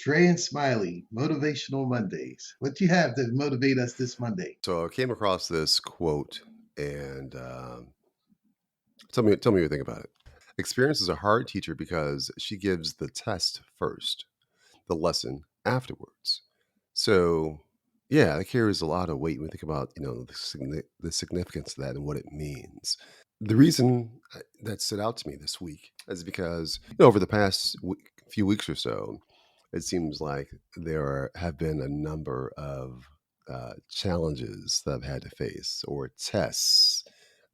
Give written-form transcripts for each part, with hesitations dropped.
Dre and Smiley, Motivational Mondays. What do you have to motivate us this Monday? So I came across this quote and tell me what you think about it. Experience is a hard teacher because she gives the test first, the lesson afterwards. So yeah, that carries a lot of weight when we think about the significance of that and what it means. The reason that stood out to me this week is because over the past few weeks or so, it seems like have been a number of challenges that I've had to face or tests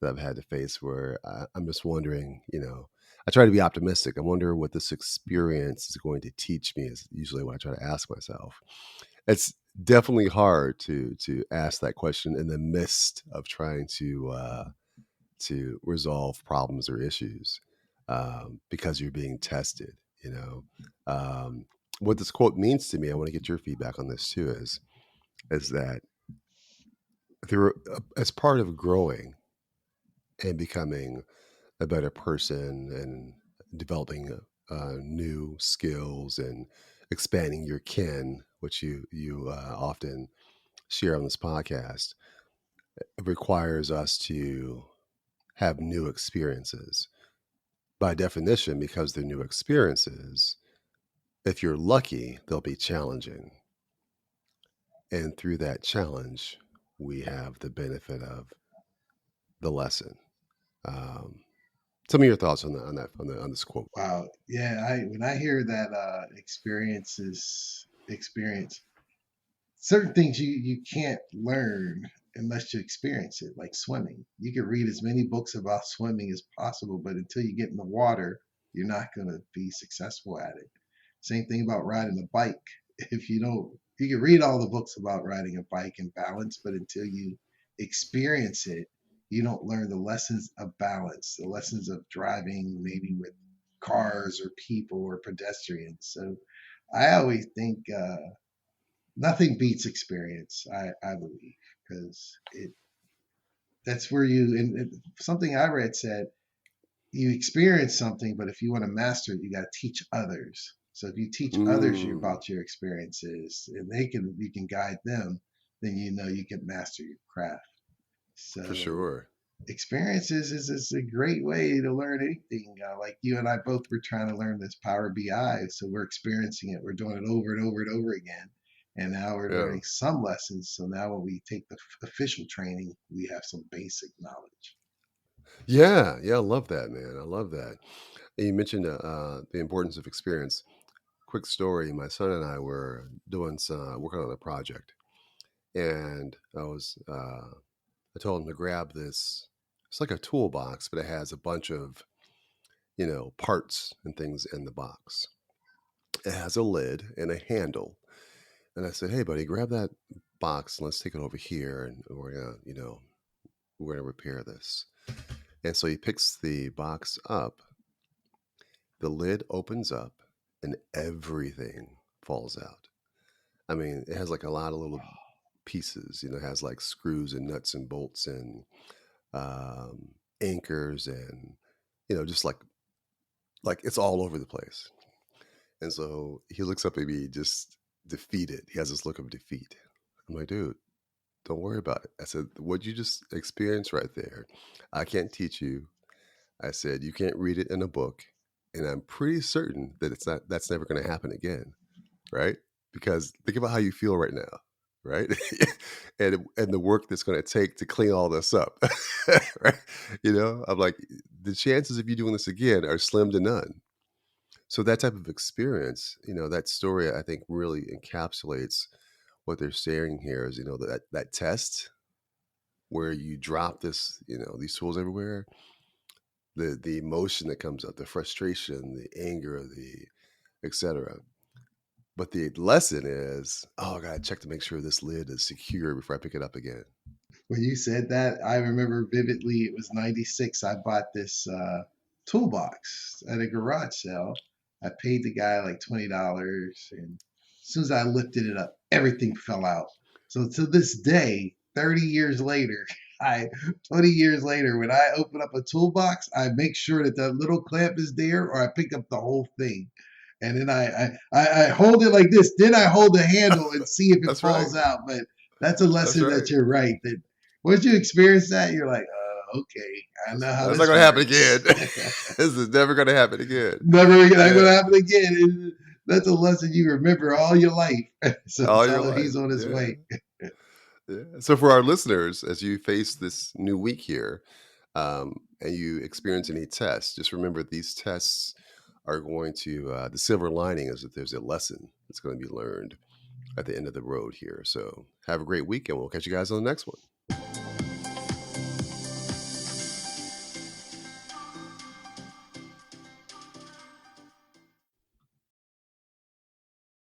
that I've had to face where I'm just wondering, I try to be optimistic. I wonder what this experience is going to teach me is usually what I try to ask myself. It's definitely hard to ask that question in the midst of trying to resolve problems or issues because you're being tested. You know, um, what this quote means to me. I want to get your feedback on this too. Is that as part of growing and becoming a better person and developing new skills and expanding your kin, which you often share on this podcast, it requires us to have new experiences by definition, because they're new experiences, if you're lucky, they'll be challenging. And through that challenge, we have the benefit of the lesson. Um, Tell me your thoughts on this quote. Wow. Yeah, I when I hear that experience, certain things you can't learn unless you experience it, like swimming. You can read as many books about swimming as possible, but until you get in the water, you're not gonna be successful at it. Same thing about riding a bike. If you don't, you can read all the books about riding a bike and balance, but until you experience it, you don't learn the lessons of balance, the lessons of driving, maybe with cars or people or pedestrians. So I always think nothing beats experience. I believe because it that's where and something I read said you experience something, but if you want to master it, you got to teach others. So if you teach others Mm, about your experiences and you can guide them, then you know you can master your craft. for So sure. experiences is a great way to learn anything. Like you and I both were trying to learn this Power BI, so we're experiencing it. We're doing it over and over and over again, and now we're Yeah. learning some lessons. So now when we take the official training, we have some basic knowledge. Yeah. Yeah. I love that, man. I love that. And you mentioned the importance of experience. Quick story: my son and I were doing some working on a project, and I told him to grab this. It's like a toolbox, but it has a bunch of parts and things in the box. It has a lid and a handle. And I said, "Hey, buddy, grab that box and let's take it over here, and we're gonna repair this." And so he picks the box up. The lid opens up, and everything falls out. I mean, it has like a lot of little pieces. It has like screws and nuts and bolts and anchors and just like it's all over the place. And so he looks up at me, just defeated. He has this look of defeat. I'm like, dude, don't worry about it. I said, what you just experienced right there, I can't teach you. I said, you can't read it in a book. And I'm pretty certain that that's never going to happen again. Right. Because think about how you feel right now. Right. and the work that's going to take to clean all this up. Right. I'm like, the chances of you doing this again are slim to none. So that type of experience, that story, I think really encapsulates what they're saying here is, that test where you drop these tools everywhere, the emotion that comes up, the frustration, the anger, the etc. But the lesson is, oh, I gotta check to make sure this lid is secure before I pick it up again. When you said that, I remember vividly. It was '96. I bought this toolbox at a garage sale. I paid the guy like $20, and as soon as I lifted it up, everything fell out. So to this day, 30 years later, I 20 years later, when I open up a toolbox, I make sure that the little clamp is there, or I pick up the whole thing and then I hold it like this. Then I hold the handle and see if it That's right. falls out. But that's a That's lesson that right. you're right. That once you experience that, you're like, okay, I know how That's not this going to happen again. works. This is never going to happen again. Never not going Yeah. to happen again. That's a lesson you remember all your life. So All your tell him life. he's on his Yeah. way. Yeah. So for our listeners, as you face this new week here, and you experience any tests, just remember these tests are going to, the silver lining is that there's a lesson that's going to be learned at the end of the road here. So have a great weekend. We'll catch you guys on the next one.